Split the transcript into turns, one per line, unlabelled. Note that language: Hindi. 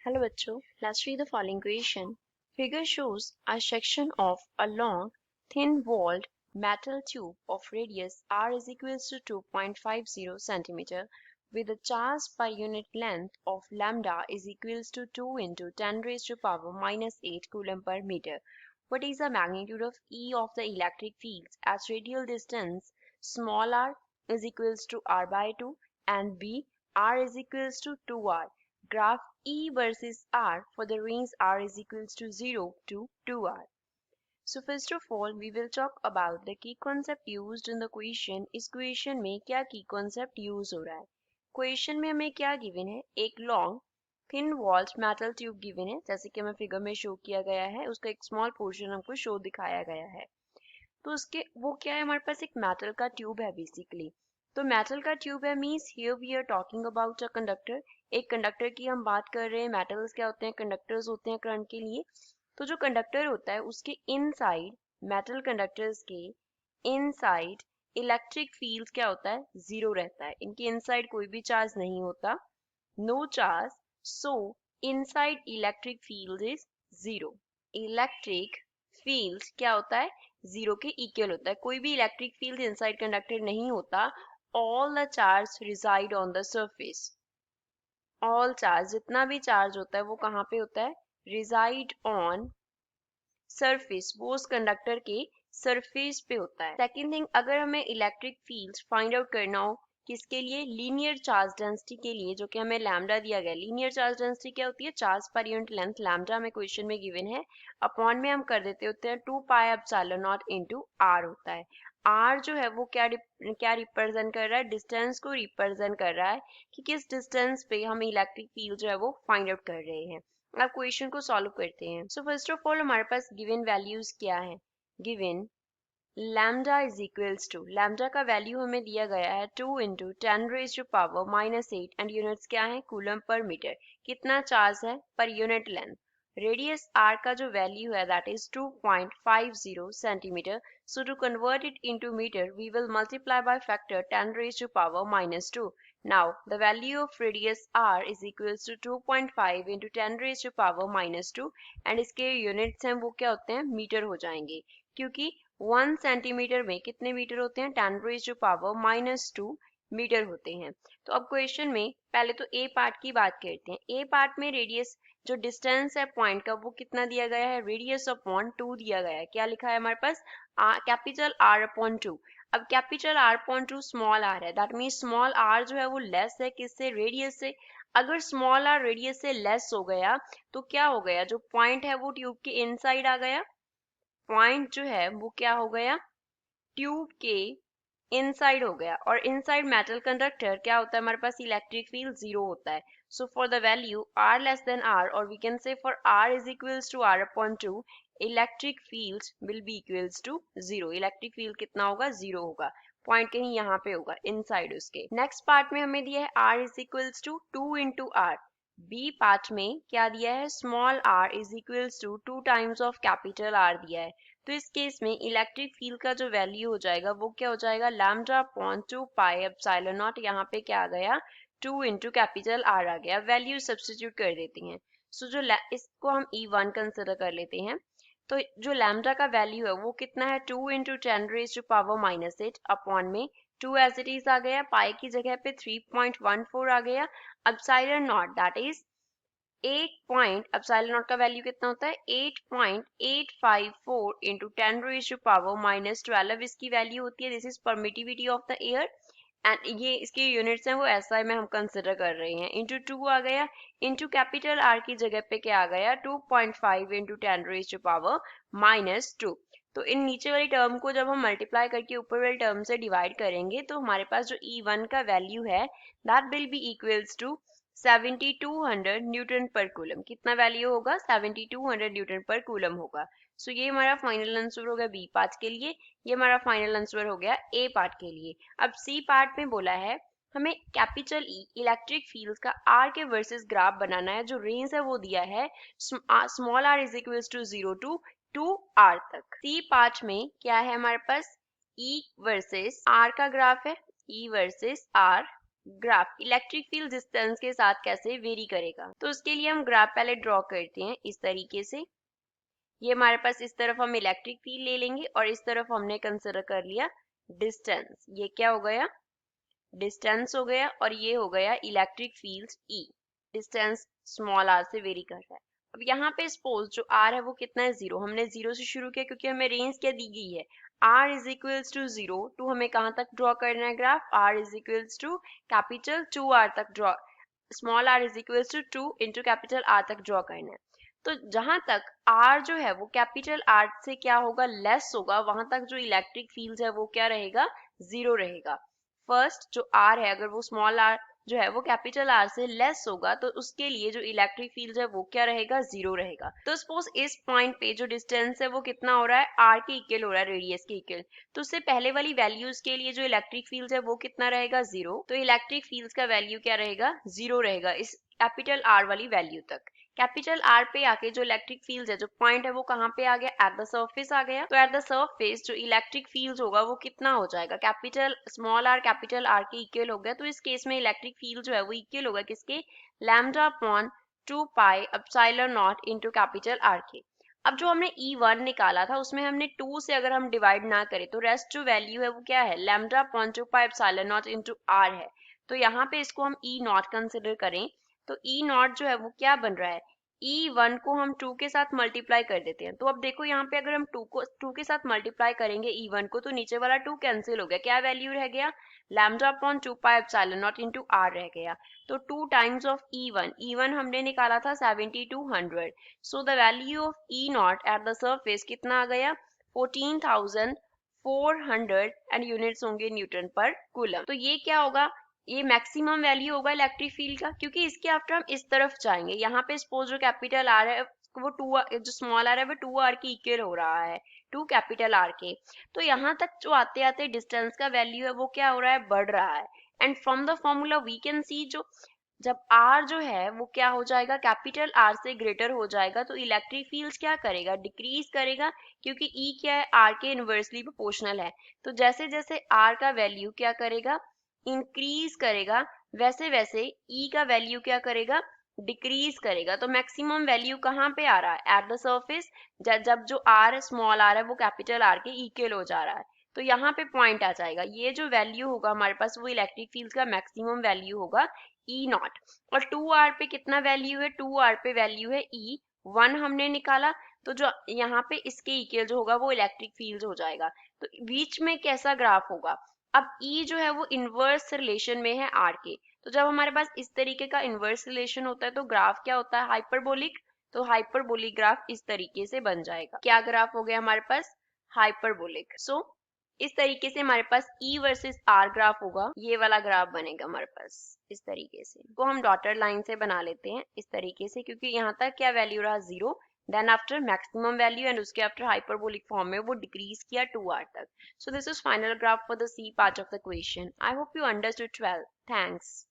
Hello bachcho, let's read the following question. Figure shows a section of a long, thin-walled metal tube of radius r is equals to 2.50 centimeter with a charge per unit length of lambda is equals to 2 into 10 raised to power minus 8 coulomb per meter. What is the magnitude of E of the electric fields at radial distance small r is equals to r by 2 and B r is equals to 2r. Graph E versus R for the range R is equals to 0 to 2R. So first of all, we will talk about the key concept used in the question. इस question में क्या key concept use हो रहा है? Question में हमें क्या given है? एक long thin walled metal tube given है, जैसे कि हमें फिगर में शो किया गया है, उसका एक small portion हमको शो दिखाया गया है. तो उसके वो क्या है, हमारे पास एक मेटल का ट्यूब है बेसिकली. तो मेटल का ट्यूब है means here we are talking about a conductor. एक कंडक्टर की हम बात कर रहे हैं. मेटल्स क्या होते हैं? कंडक्टर्स होते हैं करंट के लिए. तो जो कंडक्टर होता है उसके इनसाइड, मेटल कंडक्टर्स के इनसाइड इलेक्ट्रिक फील्ड क्या होता है? जीरो रहता है. इनके इनसाइड कोई भी चार्ज नहीं होता, no charge. So inside electric field is zero. Electric field क्या होता है? जीरो के इक्वल होता है. कोई भी इलेक्ट्रिक फील्ड इनसाइड कंडक्टर नहीं होता. All the charge resides on the surface. All charge, जितना भी चार्ज होता है वो कहाँ पे होता है? Resides on surface. वो उस कंडक्टर के सरफेस पे होता है. सेकेंड थिंग, अगर हमें इलेक्ट्रिक फील्ड फाइंड आउट करना हो किसके लिए? लीनियर चार्ज डेंसिटी के लिए, जो कि हमें लैम्डा दिया गया है. लीनियर चार्ज डेंसिटी क्या होती है? Charge per unit length. Lambda हमें क्वेश्चन में गिवन है. अपॉन में हम कर देते होते हैं 2 pi epsilon naught into r होता है. आर जो है वो क्या रिप्रेजेंट कर रहा है? डिस्टेंस को रिप्रेजेंट कर रहा है कि किस डिस्टेंस पे हम इलेक्ट्रिक फील्ड जो है वो फाइंड आउट कर रहे हैं. अब क्वेश्चन को सॉल्व करते हैं. सो फर्स्ट ऑफ ऑल हमारे पास गिवन वैल्यूज क्या है? Given lambda is equals to, lambda का वैल्यू हमें दिया गया है 2 into 10 raise to power minus 8 and units क्या है? Coulomb per metre. कितना चार्ज है? पर यूनिट लेंथ. रेडियस आर का जो वैल्यू है that is 2.50 centimetre. So to convert it into metre we will multiply by factor 10 raised to power minus 2. Now the value of radius r is equals to 2.5 into 10 raised to power minus 2 and इसके यूनिट्स हैं वो क्या होते हैं? मीटर हो जाएंगे, क्योंकि 1 सेंटीमीटर में कितने मीटर होते हैं? 10 raised to power minus 2 metre होते हैं. तो अब क्वेश्चन में पहले तो ए पार्ट की बात करते हैं. ए पार्ट में रेडियस जो डिस्टेंस है पॉइंट का वो कितना दिया गया है? रेडियस अपॉन 2 दिया गया है. क्या लिखा है हमारे पास? Capital r upon 2. अब capital r upon 2 small r है, दैट मीन्स स्मॉल आर जो है वो लेस है किससे? रेडियस से. अगर स्मॉल आर रेडियस से लेस हो गया तो क्या हो गया? जो पॉइंट है वो ट्यूब के इनसाइड आ गया. पॉइंट जो है वो क्या हो गया? ट्यूब के इनसाइड हो गया. और इनसाइड मेटल कंडक्टर क्या होता है हमारे पास? इलेक्ट्रिक फील्ड जीरो होता है. So for the value r less than r, और we can say for r is equals to r upon 2, electric field will be equals to zero. Electric field कितना होगा? जीरो होगा. पॉइंट कहीं यहाँ पे होगा इनसाइड उसके. नेक्स्ट पार्ट में हमें दिया है r is equals to 2 into r. B part में क्या दिया है? Small r is equals to 2 times of capital r दिया है. तो इस केस में इलेक्ट्रिक फील्ड का जो वैल्यू हो जाएगा वो क्या हो जाएगा? Lambda upon 2 pi epsilon not. यहाँ पे क्या आ गया? 2 इंटू कैपिटल आर आ गया. वैल्यू सब्स्टिट्यूट कर देती हैं. सो जो इसको हम E1 कंसिडर कर लेते हैं. तो जो लैम्डा का वैल्यू है वो कितना है? 2 into 10 raise to power minus 8 upon में 2 एज इट इज आ गया. पाई की जगह पे 3.14 आ गया. Epsilon naught that is 8 point, epsilon naught का वैल्यू कितना होता है? 8.854 into 10 raise to power minus 12 इसकी वैल्यू होती है. This is permittivity of the air and ये इसके यूनिट्स हैं वो SI में हम कंसिडर कर रहे हैं. इंटू 2 आ गया. इंटू कैपिटल R की जगह पे क्या आ गया? 2.5 into 10 raise to power minus 2. तो इन नीचे वाली टर्म को जब हम मल्टीप्लाई करके ऊपर वाली टर्म से डिवाइड करेंगे तो हमारे पास जो E1 का वैल्यू है that will be equals to 7200 newton per coulomb. कितना वैल्यू होगा? 7200 न्यूटन पर कूलम होगा. सो ये हमारा फाइनल आंसर हो गया बी पार्ट के लिए. ये हमारा फाइनल आंसर हो गया ए पार्ट के लिए. अब सी पार्ट में बोला है हमें कैपिटल ई इलेक्ट्रिक फील्ड का आर के वर्सेस ग्राफ बनाना है. जो रेंज है वो दिया है small R is equals to 0 to 2 R तक. सी पार्ट में क्या है हमारे पास? ई वर्सेस आर का ग्राफ है. E versus R graph electric field distance के साथ कैसे वेरी करेगा। तो उसके लिए हम ग्राफ पहले ड्रॉ करते हैं इस तरीके से। ये हमारे पास इस तरफ हम इलेक्ट्रिक फील्ड ले लेंगे और इस तरफ हमने कंसिडर कर लिया डिस्टेंस। ये क्या हो गया, डिस्टेंस हो गया, और ये हो गया electric field E. Distance small r से वेरी कर रहा है। अब यहाँ पे सपोज जो आर है वो कितना है, 0। हमने 0 से शुरू किया क्योंकि हमें रेंज क्या दी गई है, r is equals to 0 to हमें कहाँ तक ड्रॉ करना है graph, r is equals to capital 2r तक draw, small r is equals to 2 into capital r तक ड्रॉ करना है। तो जहां तक r जो है वो कैपिटल R से क्या होगा, लेस होगा, वहां तक जो इलेक्ट्रिक फील्ड है वो क्या रहेगा, 0 रहेगा। फर्स्ट जो r है, अगर वो स्मॉल r जो है वो कैपिटल R से लेस होगा तो उसके लिए जो इलेक्ट्रिक फील्ड है वो क्या रहेगा, 0 रहेगा। तो सपोज इस पॉइंट पे जो डिस्टेंस है वो कितना हो रहा है, r के इक्वल हो रहा है, रेडियस के इक्वल। तो उससे पहले वाली वैल्यूज के लिए जो इलेक्ट्रिक फील्ड है वो कितना रहेगा, 0। तो इलेक्ट्रिक फील्ड का वैल्यू क्या रहेगा, 0 रहेगा इस कैपिटल R वाली वैल्यू तक। कैपिटल R पे आके जो इलेक्ट्रिक फील्ड है, जो पॉइंट है वो कहाँ पे आ गया, एट द सरफेस आ गया। तो एट द सरफेस जो इलेक्ट्रिक फील्ड होगा वो कितना हो जाएगा, capital small r capital R के इक्वल हो गया। तो इस केस में इलेक्ट्रिक फील्ड जो है वो इक्वल होगा किसके, lambda upon 2 pi epsilon naught into capital R के। अब जो हमने E1 निकाला था उसमें हमने 2 से अगर हम डिवाइड ना करें तो रेस्ट जो वैल्यू है वो क्या है, lambda upon 2 pi epsilon naught into R है। तो यहाँ पे इसको हम E0 कंसिडर करें तो E0 जो है वो क्या बन रहा है, E1 को हम 2 के साथ मल्टीप्लाई कर देते हैं। तो अब देखो यहाँ पे अगर हम 2 के साथ मल्टीप्लाई करेंगे E1 को तो नीचे वाला 2 कैंसिल हो गया, क्या वैल्यू रह गया, lambda upon 2 pi epsilon naught into R रह गया। तो 2 टाइम्स ऑफ E1 हमने निकाला था 7200। So the value of E0 at the surface कितना आ गया, 14,400 एंड यूनिट्स होंगे न्यूटन पर कूलम। तो ये क्या होगा, ये मैक्सिमम वैल्यू होगा इलेक्ट्रिक फील्ड का, क्योंकि इसके आफ्टर हम इस तरफ जाएंगे। यहाँ पे सपोज जो कैपिटल आर है वो 2, जो स्मॉल आर है वो 2r की इक्वल हो रहा है, 2 कैपिटल R के। तो यहाँ तक जो आते आते डिस्टेंस का वैल्यू है वो क्या हो रहा है, बढ़ रहा है। And from the formula we can see जो जब R जो है वो क्या हो जाएगा, कैपिटल R से ग्रेटर हो जाएगा तो इलेक्ट्रिक फील्ड क्या करेगा, डिक्रीज करेगा, क्योंकि E क्या है, R के इनवर्सली प्रोपोर्शनल है। तो जैसे जैसे R का वैल्यू क्या करेगा, इंक्रीज करेगा, वैसे वैसे E का वैल्यू क्या करेगा, डिक्रीज करेगा। तो मैक्सिमम वैल्यू कहाँ पे आ रहा है, एट द सरफेस, जब जो R स्मॉल r है वो कैपिटल R के इक्वल हो जा रहा है। तो यहाँ पे पॉइंट आ जाएगा, ये जो वैल्यू होगा हमारे पास वो इलेक्ट्रिक फील्ड का मैक्सिमम वैल्यू होगा E0। और 2r पे कितना वैल्यू है, 2r पे वैल्यू है E1 हमने निकाला। तो जो यहाँ पे इसके इक्वल जो होगा वो इलेक्ट्रिक फील्ड हो जाएगा। तो बीच में कैसा ग्राफ होगा, अब E जो है वो इनवर्स रिलेशन में है R के। तो जब हमारे पास इस तरीके का इनवर्स रिलेशन होता है तो ग्राफ क्या होता है, हाइपरबोलिक। तो हाइपरबोलिक ग्राफ इस तरीके से बन जाएगा। क्या ग्राफ हो गया हमारे पास, हाइपरबोलिक। सो इस तरीके से हमारे पास E वर्सेस R ग्राफ होगा, ये वाला ग्राफ बनेगा हमारे पास इस तरीके से। को हम डॉटेड लाइन से बना लेते हैं इस तरीके से, क्योंकि यहाँ तक क्या वैल्यू रहा, 0। Then after maximum value and उसके आफ्टर हाइपरबोलिक फॉर्म में वो डिक्रीज किया 2r तक। So this is final graph for the C part of the question. I hope you understood well. Thanks.